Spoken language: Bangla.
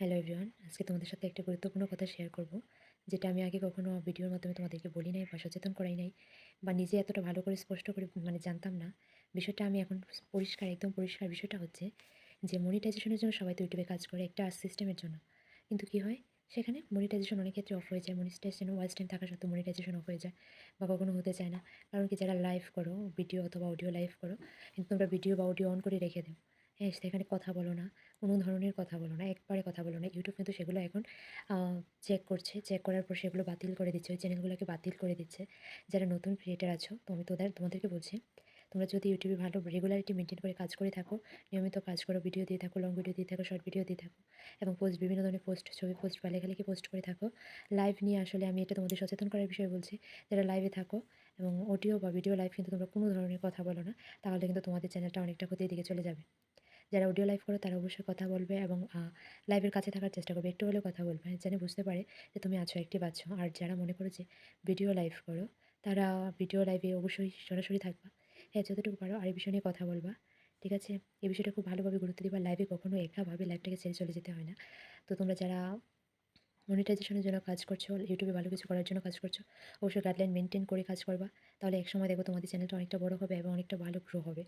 হ্যালো এভরিওয়ান, আজকে তোমাদের সাথে একটা গুরুত্বপূর্ণ কথা শেয়ার করব, যেটা আমি আগে কখনো ভিডিওর মাধ্যমে তোমাদেরকে বলি নাই বা সচেতন করাই নাই, বা নিজে এতটা ভালো করে স্পষ্ট করে জানতাম না। বিষয়টা আমি এখন পরিষ্কার, একদম পরিষ্কার। বিষয়টা হচ্ছে যে মনিটাইজেশনের জন্য সবাই তো ইউটিউবে কাজ করে একটা সিস্টেমের জন্য, কিন্তু কি হয়, সেখানে মনিটাইজেশন অনেক ক্ষেত্রে অফ হয়ে যায়। মনিটাইজেশন ওয়াচ টাইম থাকা সত্ত্বেও মনিটাইজেশন অফ হয়ে যায় বা কখনো হতে চায় না। কারণ কি, যারা লাইভ করো, ভিডিও অথবা অডিও লাইভ করো, কিন্তু তোমরা ভিডিও বা অডিও অন করে রেখে দাও। হ্যাঁ, সেখানে কথা বলো না, কোনো ধরনের কথা বলো না, একবারে কথা বলো না। ইউটিউব কিন্তু সেগুলো এখন আ চেক করছে। চেক করার পর সেগুলো বাতিল করে দিচ্ছে। ওই চ্যানেলগুলোকে বাতিল করে দিচ্ছে। যারা নতুন ক্রিয়েটর আছো, তো আমি তোমাদেরকে বলছি, তোমরা যদি ইউটিউবে ভালো রেগুলারিটি মেইনটেইন করে কাজ করে থাকো, নিয়মিত কাজ করো, ভিডিও দিয়ে থাকো, লং ভিডিও দিয়ে থাকো, শর্ট ভিডিও দিয়ে থাকো, এবং বিভিন্ন ধরনের পোস্ট, ছবি পোস্ট বা লেখালেখি পোস্ট করে থাকো। লাইভ নিয়ে আসলে আমি এটা তোমাদের সচেতন করার বিষয়ে বলছি। যারা লাইভে থাকো এবং অডিও বা ভিডিও লাইভ কিন্তু তোমরা কোনো ধরনের কথা বলো না, তাহলে কিন্তু তোমাদের চ্যানেলটা অনেকটা ক্ষতির দিকে চলে যাবে। যারা অডিও লাইভ করো তারা অবশ্যই কথা বলবে এবং লাইভের কাছে থাকার চেষ্টা করবে। একটু হলেও কথা বলবে, যেন বুঝতে পারে যে তুমি আছো, অ্যাক্টিভ আছো। আর যারা মনে করো যে ভিডিও লাইভ করো, তারা ভিডিও লাইভে অবশ্যই সরাসরি থাকবা। হ্যাঁ, যতটুকু পারো আর এই বিষয় নিয়ে কথা বলবা। ঠিক আছে? এই বিষয়টা খুব ভালোভাবে গুরুত্ব দিবা। লাইভে কখনো একাভাবে লাইভটাকে ছেড়ে চলে যেতে হয় না। তো তোমরা যারা মনিটাইজেশনের জন্য কাজ করছো, ইউটিউবে ভালো কিছু করার জন্য কাজ করছো, অবশ্যই গাইডলাইন মেইনটেইন করে কাজ করবা। তাহলে একসময় দেখো তোমাদের চ্যানেলটা অনেকটা বড় হবে এবং অনেকটা ভালো গ্রো হবে।